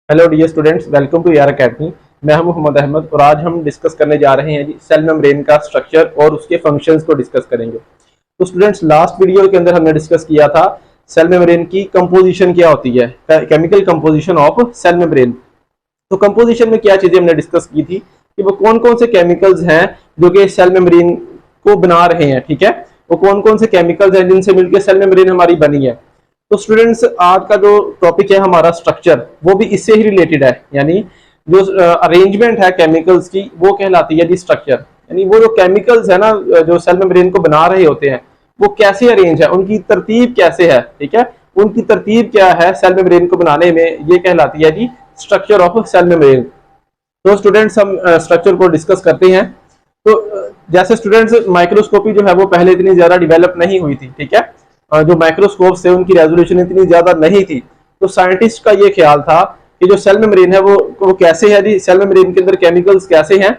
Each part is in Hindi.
Hello dear students, welcome to यार अकेडमी। मैं हूं मोहम्मद अहमद और आज हम डिस्कस करने जा रहे हैं जी सेल मेम्ब्रेन का स्ट्रक्चर और उसके फंक्शंस को डिस्कस करेंगे। तो स्टूडेंट्स, लास्ट वीडियो के अंदर हमने डिस्कस किया था सेल मेम्ब्रेन की कंपोजिशन क्या होती है, chemical composition of cell membrane. तो कंपोजिशन में क्या चीजें हमने डिस्कस की थी कि वो कौन कौन से केमिकल्स हैं जो कि सेल मेम्ब्रेन को बना रहे हैं। ठीक है, वो कौन कौन से केमिकल्स हैं जिनसे मिलकर सेल मेम्ब्रेन हमारी बनी है। तो स्टूडेंट्स, आज का जो टॉपिक है हमारा स्ट्रक्चर, वो भी इससे ही रिलेटेड है। यानी जो अरेंजमेंट है केमिकल्स की वो कहलाती है जी स्ट्रक्चर। यानी वो जो केमिकल्स है ना जो सेल मेम्ब्रेन को बना रहे होते हैं वो कैसे अरेंज है, उनकी तरतीब कैसे है। ठीक है, उनकी तरतीब क्या है सेल मेम्ब्रेन को बनाने में, ये कहलाती है जी स्ट्रक्चर ऑफ सेल मेम्ब्रेन। तो स्टूडेंट्स, हम स्ट्रक्चर को डिस्कस करते हैं। तो जैसे स्टूडेंट्स, माइक्रोस्कोपी जो है वो पहले इतनी ज्यादा डेवलप नहीं हुई थी। ठीक है, जो माइक्रोस्कोप थे उनकी रेजोल्यूशन इतनी ज्यादा नहीं थी। तो साइंटिस्ट का ये ख्याल था कि जो सेल मेम्ब्रेन है वो कैसे है जी, सेल मेम्ब्रेन के अंदर केमिकल्स कैसे हैं।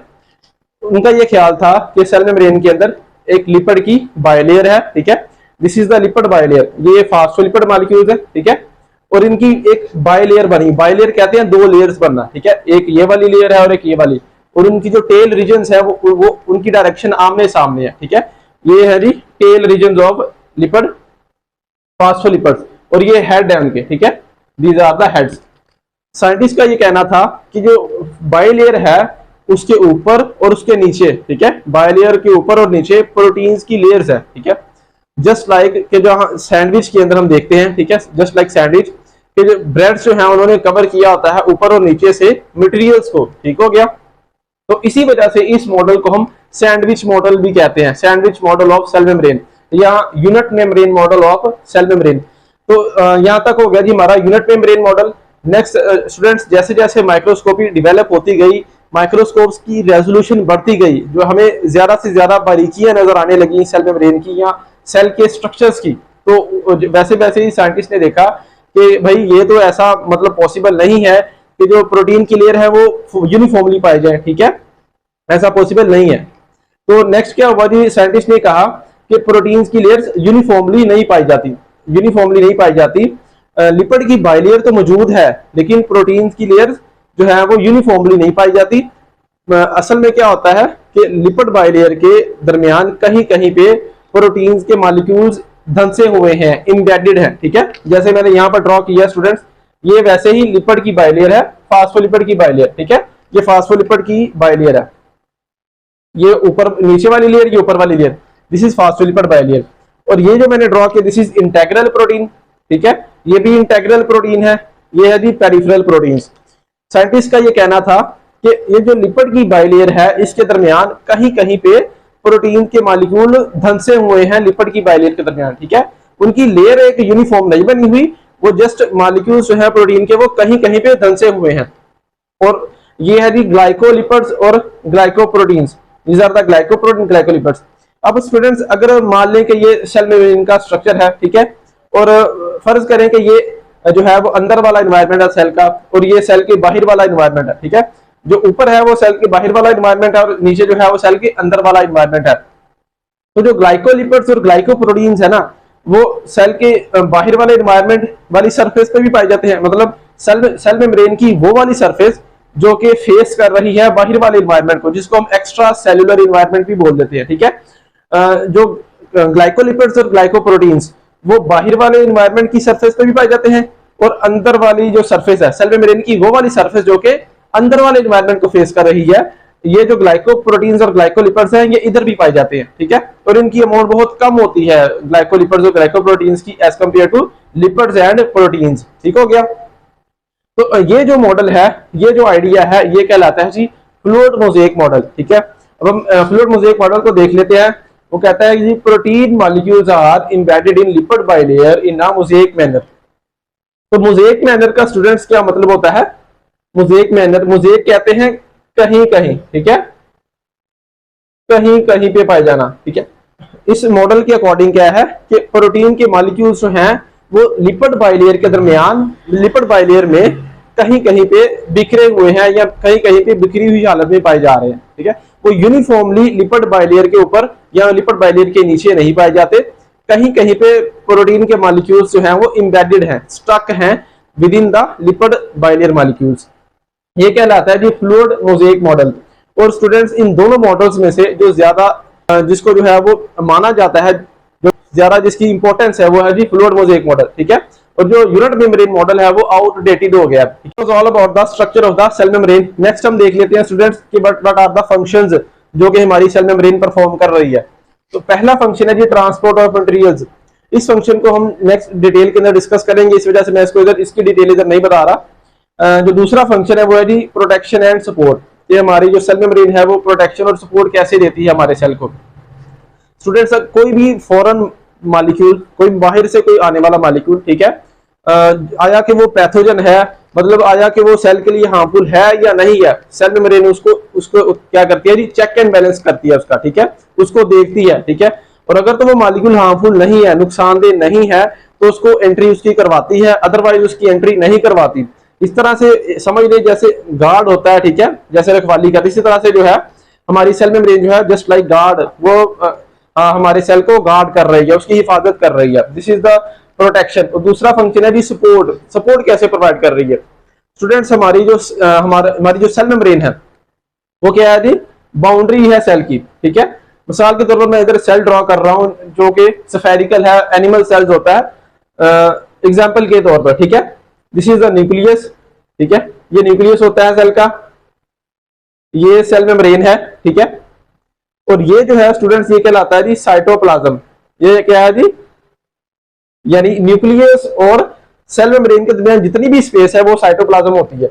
उनका ये ख्याल था कि सेल मेम्ब्रेन के अंदर एक लिपिड की बायलेयर है। ठीक है, this is the lipid bilayer. ये फास्फोलिपिड मॉलिक्यूल्स है। ठीक है, और इनकी एक बायलेयर बनी। बायलेयर कहते हैं दो लेयर्स बनना। ठीक है, एक ये वाली लेयर है और एक ये वाली, और उनकी जो टेल रीजन्स है वो उनकी डायरेक्शन आमने सामने है। ठीक है, ये है जी tail regions of lipid phospholipids, और ये हेड है उनके। ठीक है, these are the heads. Scientist का ये कहना था कि जो बायलेयर है उसके ऊपर और उसके नीचे, ठीक है, बायलेयर के ऊपर और नीचे प्रोटीन्स की लेयर्स है। ठीक है, जस्ट लाइक के जो सैंडविच के अंदर हम देखते हैं। ठीक है, जस्ट लाइक सैंडविच के जो ब्रेड्स जो है उन्होंने कवर किया होता है ऊपर और नीचे से मटेरियल्स को। ठीक हो गया, तो इसी वजह से इस मॉडल को हम सैंडविच मॉडल भी कहते हैं, sandwich model of cell membrane या unit membrane model of cell membrane. तो यहां तक हो गया जी हमारा unit membrane model. Next students, जैसे जैसे माइक्रोस्कोपी डेवलप होती गई, माइक्रोस्कोप्स की रेजोल्यूशन बढ़ती गई, जो हमें ज्यादा से ज्यादा बारीकियां नजर आने लगी सेल मेम्ब्रेन की या सेल के स्ट्रक्चर्स की, तो वैसे वैसे ही साइंटिस्ट ने देखा कि भाई ये तो ऐसा मतलब पॉसिबल नहीं है कि जो प्रोटीन की लेयर है वो यूनिफॉर्मली पाई जाए। ठीक है, ऐसा पॉसिबल नहीं है। तो नेक्स्ट क्या हुआ जी, साइंटिस्ट ने कहा कि प्रोटीन्स की लेयर्स यूनिफॉर्मली नहीं पाई जाती, यूनिफॉर्मली नहीं पाई जाती। लिपिड की बाइलेयर तो मौजूद है लेकिन प्रोटीन्स की लेयर्स जो है वो यूनिफॉर्मली नहीं पाई जाती। असल में क्या होता है कि लिपिड बाइलेयर के दरमियान कहीं कहीं पे प्रोटीन्स के मॉलिक्यूल्स धंसे हुए हैं, एम्बेडेड है। ठीक है, जैसे मैंने यहाँ पर ड्रॉ किया स्टूडेंट्स, ये वैसे ही लिपिड की बाइलेयर है, फास्फोलिपिड की बाइलेयर। ठीक है, ये फास्फोलिपिड की बाइलेयर है, ये ऊपर नीचे वाली लेयर, ये ऊपर वाली layer, this is phospholipid bilayer. और ये जो मैंने ड्रॉ किया दिस इज इंटेग्रल प्रोटीन। ठीक है, ये भी इंटेग्रल प्रोटीन है। ये है जी पेरिफेरल प्रोटीन्स। साइंटिस्ट का ये कहना था कि ये जो लिपिड की बाइलेयर है इसके दरमियान कहीं कहीं पे प्रोटीन के मॉलिक्यूल धंसे हुए हैं लिपिड की बाइलेयर के दरमियान। ठीक है, उनकी लेयर एक यूनिफॉर्म नहीं बनी हुई, वो जस्ट मॉलिक्यूल्स जो है प्रोटीन के वो कहीं कहीं पे धंसे हुए हैं। और ये है जी ग्लाइकोलिपिड्स और glycoproteins, these are the glycoprotein glycolipids. अब स्टूडेंट्स, अगर मान लें कि ये सेल मेम्ब्रेन का स्ट्रक्चर है, ठीक है, और फर्ज करें कि ये जो है वो अंदर वाला एनवायरनमेंट है सेल का, और ये सेल के बाहर वाला एनवायरनमेंट है। ठीक है, जो ऊपर है वो सेल के बाहर वाला एनवायरनमेंट है और नीचे जो है वो सेल के अंदर वाला एनवायरनमेंट है। तो जो ग्लाइकोलिपिड्स और ग्लाइकोप्रोटीन्स है ना, वो सेल के बाहर वाले एनवायरनमेंट वाली सरफेस पे भी पाए जाते हैं। मतलब सेल मेम्ब्रेन की वो वाली सरफेस जो कि फेस कर रही है बाहर वाले एनवायरनमेंट को, जिसको हम एक्स्ट्रा सेलुलर एनवायरनमेंट भी बोल देते हैं। ठीक है, जो ग्लाइकोलिपिड्स और ग्लाइकोप्रोटीन्स वो बाहर वाले एनवायरनमेंट की सरफेस पे भी पाए जाते हैं, और अंदर वाली जो सरफेस है सेल मेम्ब्रेन की वो वाली सरफेस जो कि अंदर वाले एनवायरनमेंट को फेस कर रही है, ये जो ग्लाइकोप्रोटीन्स और ग्लाइकोलिपिड्स हैं ये इधर भी पाए जाते हैं। ठीक है, और इनकी अमाउंट बहुत कम होती है ग्लाइकोलिपिड्स और ग्लाइकोप्रोटीन्स की as compare to lipids and proteins. ठीक हो गया, तो ये जो मॉडल है, ये जो आइडिया है, ये कहलाता है जी फ्लूइड मोज़ेक मॉडल। ठीक है, अब हम फ्लूइड मोज़ेक मॉडल को देख लेते हैं। वो कहता है कि protein molecules are embedded in lipid bilayer in a mosaic manner. तो मोज़ेक मैनर का स्टूडेंट्स क्या मतलब होता है? मोज़ेक मैनर, मोज़ेक कहते हैं कहीं कहीं, ठीक है, कहीं कहीं पे पाए जाना। ठीक है, इस मॉडल के अकॉर्डिंग क्या है कि प्रोटीन के मॉलिक्यूल्स जो हैं वो लिपिड बाइलेयर के दरमियान, लिपिड बाइलेयर में कहीं कहीं पे बिखरे हुए हैं या कहीं कहीं पे बिखरी हुई हालत में पाए जा रहे हैं। ठीक है, वो यूनिफॉर्मली लिपिड बाइलेयर के ऊपर या लिपिड बाइलेयर के नीचे नहीं पाए जाते। कहीं कहीं पे प्रोटीन के मॉलिक्यूल्स जो हैं वो एम्बेडेड हैं, स्टक हैं with in the lipid bilayer molecules. ये कहलाता है जी फ्लूइड मोज़ेक मॉडल। और स्टूडेंट्स इन दोनों मॉडल्स में से जो ज्यादा जिसको जो है वो माना जाता है, जो ज्यादा जिसकी इंपॉर्टेंस है वो है जी फ्लूइड मोज़ेक मॉडल, ठीक है। और जो यूनिट मेम्ब्रेन मॉडल है वो आउटडेटेड हो गया। It was all about the structure of the cell membrane. Next हम देख लेते हैं स्टूडेंट्स कि व्हाट आर द फंक्शंस जो कि हमारी सेल मेम्ब्रेन परफॉर्म कर रही है। तो पहला फंक्शन है जी ट्रांसपोर्ट ऑफ मटेरियल्स। इस फंक्शन को हम नेक्स्ट डिटेल के अंदर डिस्कस करेंगे, इस वजह से मैं इसको इधर इसकी डिटेल इधर नहीं बता रहा। जो दूसरा फंक्शन है वो है जी प्रोटेक्शन एंड सपोर्ट। ये हमारी जो सेल मेम्ब्रेन है वो प्रोटेक्शन और सपोर्ट कैसे देती है हमारे सेल को। स्टूडेंट्स कोई भी फॉरेन मॉलिक्यूल, कोई बाहर से कोई आने वाला मॉलिक्यूल, ठीक है, आया कि वो पैथोजन है, मतलब आया कि वो सेल के लिए हार्मफुल है या नहीं है, सेल मेम्ब्रेन उसको क्या करती है जी, चेक एंड बैलेंस करती है उसका, ठीक है, उसको देखती है, ठीक है। और अगर तो वो मॉलिक्यूल हार्मफुल नहीं है, नुकसानदेह नहीं है, तो उसको एंट्री उसकी करवाती है, अदरवाइज उसकी एंट्री नहीं करवाती। इस तरह से समझ ले जैसे गार्ड होता है, ठीक है, जैसे रखवाली का, इसी तरह से जो है हमारी सेल मेम्ब्रेन जो है जस्ट लाइक गार्ड, वो हमारे सेल को गार्ड कर रही है, उसकी हिफाजत कर रही है। This is the protection. और दूसरा फंक्शन है जी सपोर्ट। सपोर्ट कैसे प्रोवाइड कर रही है स्टूडेंट्स, हमारी जो सेल मेम्ब्रेन है वो क्या है जी, बाउंड्री है सेल की, ठीक है। मिसाल के तौर पर मैं इधर सेल ड्रॉ कर रहा हूं जो कि स्फेरिकल है, एनिमल सेल्स होता है एग्जांपल के तौर पर, ठीक है। दिस इज द न्यूक्लियस, ठीक है, ये न्यूक्लियस होता है सेल का, ये सेल मेम्ब्रेन है, ठीक है। और ये जो है स्टूडेंट्स ये कहलाता है जी साइटोप्लाज्म। ये क्या है जी, यानी न्यूक्लियस और सेल मेम्ब्रेन के दरमियान जितनी भी स्पेस है वो साइटोप्लाज्म होती है।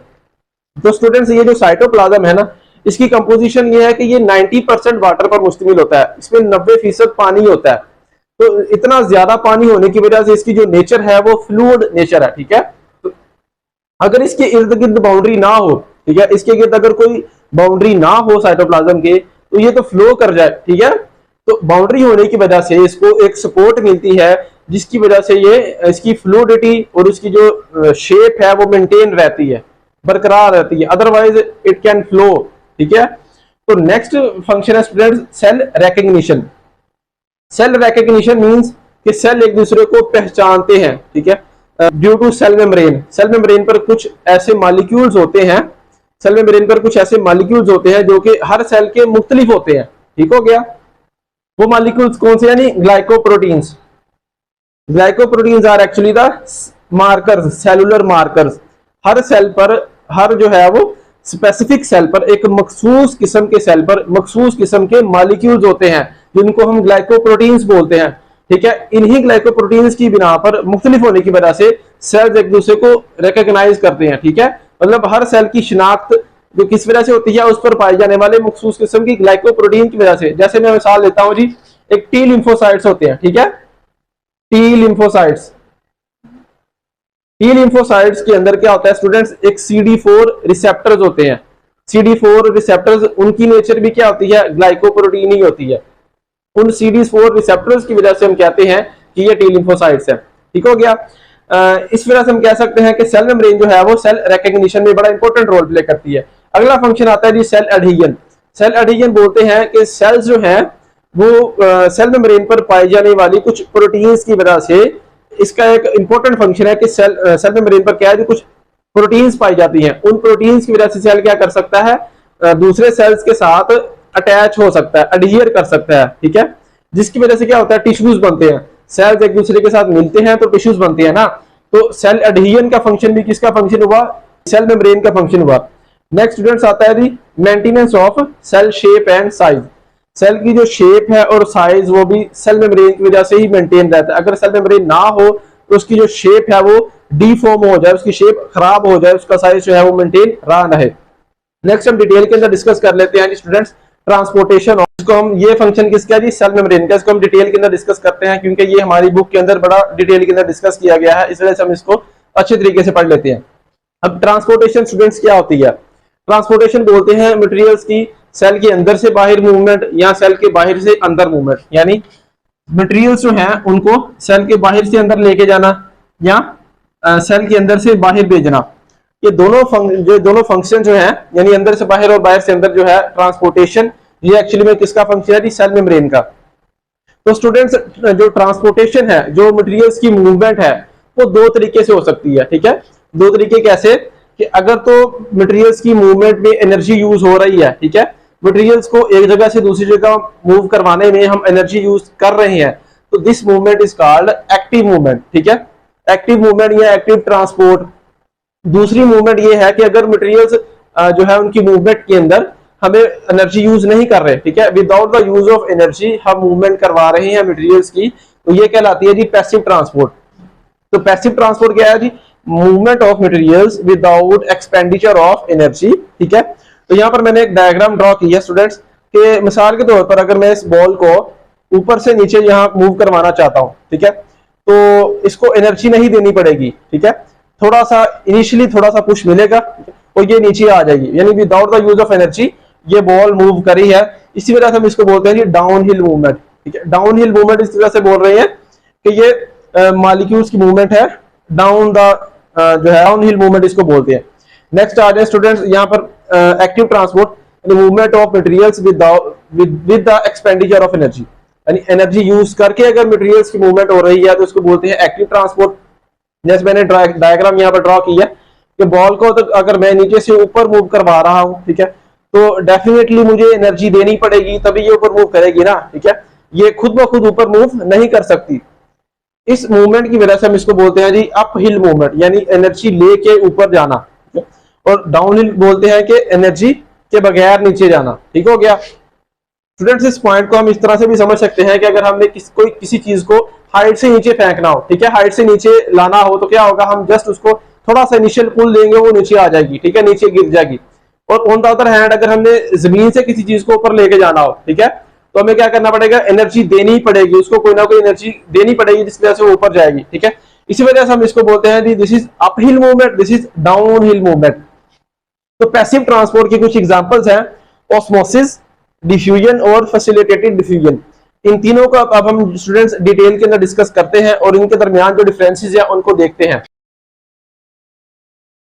तो स्टूडेंट्स ये जो साइटोप्लाज्म है ना, इसकी कंपोजिशन ये है कि ये 90% वाटर पर मुश्तमिल होता है, इसमें 90% पानी होता है। तो इतना ज्यादा पानी होने की वजह से इसकी जो नेचर है वो फ्लूइड नेचर है, ठीक है। तो अगर इसके इर्द गिर्द बाउंड्री ना हो, ठीक है, इसके गिर्द अगर कोई बाउंड्री ना हो साइटोप्लाज्म के, तो ये तो फ्लो कर जाए, ठीक है। तो बाउंड्री होने की वजह से इसको एक सपोर्ट मिलती है, जिसकी वजह से ये इसकी फ्लूइडिटी और उसकी जो शेप है वो मेंटेन रहती है, बरकरार रहती है, अदरवाइज इट कैन फ्लो, ठीक है। तो नेक्स्ट फंक्शन है student cell recognition. Cell recognition means कि सेल एक दूसरे को पहचानते हैं, ठीक है, due to cell membrane. Cell membrane पर कुछ ऐसे मॉलिक्यूल्स होते हैं, सेल मेम्ब्रेन पर कुछ ऐसे मॉलिक्यूल्स होते हैं जो कि हर सेल के मुख्तलिफ होते हैं, ठीक हो गया। वो मॉलिक्यूल्स कौन से, यानी glycoproteins. Glycoproteins are actually the markers, cellular markers. हर सेल पर, हर जो है वो स्पेसिफिक सेल पर एक मखसूस किस्म के सेल पर मखसूस किस्म के मॉलिक्यूल्स होते हैं जिनको हम ग्लाइकोप्रोटीन्स बोलते हैं, ठीक है। इन्हीं ग्लाइकोप्रोटीन्स की बिना पर मुख्तलिफ होने की वजह से सेल्स एक दूसरे को रिकॉग्नाइज करते हैं, ठीक है। मतलब हर सेल की शिनाख्त जो किस वजह से होती है, उस पर पाए जाने वाले मखसूस किस्म की ग्लाइकोप्रोटीन की वजह से। जैसे मैं मिसाल लेता हूं जी, एक टी लिम्फोसाइट्स होते हैं, ठीक है, टी लिम्फोसाइट्स। टी लिम्फोसाइट्स के अंदर क्या होता है स्टूडेंट्स, एक CD4 रिसेप्टर्स होते हैं। CD4 रिसेप्टर्स, उनकी नेचर भी क्या होती है, ग्लाइकोप्रोटीन ही होती है। उन CD4 रिसेप्टर्स की वजह से हम कहते हैं कि ये टी लिम्फोसाइट्स है, ठीक हो गया। इस वजह से हम कह सकते हैं कि सेल मेम्ब्रेन जो है वो सेल रिकॉग्निशन में बड़ा इंपॉर्टेंट रोल प्ले करती है। अगला फंक्शन आता है जी सेल एडहीजन। सेल एडहीजन बोलते हैं कि सेल्स जो हैं वो सेल मेम्ब्रेन पर पाई जाने वाली कुछ प्रोटीन्स की वजह से, इसका एक इंपॉर्टेंट फंक्शन है कि सेल मेम्ब्रेन पर क्या है, जो कुछ प्रोटीन्स पाई जाती हैं, उन प्रोटीन्स की वजह से सेल क्या कर सकता है, दूसरे सेल्स के साथ अटैच हो सकता है, एडहियर कर सकता है, ठीक है। जिसकी वजह से क्या होता है, टिश्यूज बनते हैं। सेल्स एक दूसरे के साथ मिलते हैं तो टिश्यूज बनते हैं ना। तो सेल एडहिजन का फंक्शन भी किसका फंक्शन हुआ, सेल मेम्ब्रेन का फंक्शन हुआ। नेक्स्ट स्टूडेंट्स आता है जी maintenance of cell shape and size. Cell की जो शेप है और साइज वो भी सेल मेम्ब्रेन की वजह से ही मेंटेन रहता है। अगर सेल मेम्ब्रेन ना हो तो उसकी जो शेप है वो डीफॉर्म हो जाए, उसकी शेप खराब हो जाए, उसका साइज जो है वो मेंटेन रहा ना है। नेक्स्ट हम डिटेल के अंदर डिस्कस कर लेते हैं स्टूडेंट्स ट्रांसपोर्टेशन। इसको हम, ये फंक्शन किसका है जी, सेल मेम्ब्रेन का। इसको हम डिटेल के अंदर डिस्कस करते हैं क्योंकि ये हमारी बुक के अंदर बड़ा डिटेल के अंदर डिस्कस किया गया है, इस वजह से हम इसको अच्छे तरीके से पढ़ लेते हैं। अब ट्रांसपोर्टेशन स्टूडेंट्स क्या होती है, ट्रांसपोर्टेशन बोलते हैं मटेरियल्स की सेल के अंदर से बाहर मूवमेंट या सेल के बाहर से अंदर मूवमेंट, यानी मटेरियल्स जो हैं उनको सेल के बाहर से अंदर लेके जाना या सेल के अंदर से बाहर भेजना। ये दोनों फंक्शन जो है, यानी अंदर से बाहर और बाहर से अंदर जो है ट्रांसपोर्टेशन, ये एक्चुअली में किसका फंक्शन है जी, सेल मेम्ब्रेन का। तो स्टूडेंट्स जो ट्रांसपोर्टेशन है, जो मटेरियल्स की मूवमेंट है, वो दो तरीके से हो सकती है, ठीक है। दो तरीके कैसे कि अगर तो मटेरियल्स की मूवमेंट में एनर्जी यूज हो रही है, ठीक है, मटेरियल्स को एक जगह से दूसरी जगह मूव करवाने में हम एनर्जी यूज कर रहे हैं, तो this movement is called active movement, ठीक है, एक्टिव मूवमेंट या एक्टिव ट्रांसपोर्ट। दूसरी मूवमेंट ये है कि अगर मटेरियल्स जो है उनकी मूवमेंट के अंदर हमें एनर्जी यूज नहीं कर रहे, ठीक है, without the use of energy हम मूवमेंट करवा रहे हैं मटेरियल्स की, तो ये कहलाती है जी पैसिव ट्रांसपोर्ट। तो पैसिव ट्रांसपोर्ट क्या है जी? Movement of materials without expenditure of energy, ठीक है। तो यहाँ पर मैंने एक डायग्राम ड्रॉ किया स्टूडेंट्स के मिसाल के तौर पर अगर मैं इस बॉल को ऊपर से नीचे यहाँ मूव करवाना चाहता हूँ, ठीक है, तो इसको एनर्जी नहीं देनी पड़ेगी, ठीक है, थोड़ा सा इनिशियली थोड़ा सा पुश मिलेगा और ये नीचे आ जाएगी, यानी without the use of energy ये बॉल मूव करी है। इसी वजह से हम इसको बोलते हैं जी डाउन हिल मूवमेंट, ठीक है। डाउन हिल मूवमेंट इस तरह से बोल रहे हैं कि ये मॉलिक्यूल्स की मूवमेंट है डाउन द जो है डाउन हिल मूवमेंट इसको बोलते हैं। नेक्स्ट आ जाए स्टूडेंट्स यहाँ पर active transport, movement of materials with the expenditure of energy, यानी एनर्जी यूज करके अगर मटेरियल्स की मूवमेंट हो रही है तो इसको बोलते हैं एक्टिव ट्रांसपोर्ट। जैसे मैंने डायग्राम यहाँ पर ड्रॉ किया कि बॉल को तो अगर मैं नीचे से ऊपर मूव करवा रहा हूँ, ठीक है, तो डेफिनेटली मुझे एनर्जी देनी पड़ेगी तभी ये ऊपर मूव करेगी ना, ठीक है, ये खुद ब खुद ऊपर मूव नहीं कर सकती। इस मूवमेंट की वजह से हम इसको बोलते हैं जी अप हिल मूवमेंट, यानी एनर्जी लेके ऊपर जाना, ठीक है? और डाउन हिल बोलते हैं कि एनर्जी के बगैर नीचे जाना, ठीक हो गया स्टूडेंट्स। इस पॉइंट को हम इस तरह से भी समझ सकते हैं कि अगर हमने किसी चीज को हाइट से नीचे फेंकना हो, ठीक है, हाइट से नीचे लाना हो, तो क्या होगा, हम जस्ट उसको थोड़ा सा इनिशियल पुल देंगे, वो नीचे आ जाएगी, ठीक है, नीचे गिर जाएगी। और ऑन द अदर हैंड अगर हमने जमीन से किसी चीज को ऊपर लेके जाना हो, ठीक है, तो हमें क्या करना पड़ेगा, एनर्जी देनी पड़ेगी, उसको कोई ना कोई एनर्जी देनी पड़ेगी जिस वजह से वो ऊपर जाएगी, ठीक है। इसी वजह से हम इसको बोलते हैं this is up hill movement, this is down hill movement. तो पैसिव ट्रांसपोर्ट की कुछ एग्जांपल्स हैं ऑस्मोसिस, डिफ्यूजन और फैसिलिटेटेड डिफ्यूजन। इन तीनों का अब हम स्टूडेंट्स डिटेल के अंदर डिस्कस करते हैं और इनके दरमियान जो डिफरेंसेस हैं उनको देखते हैं।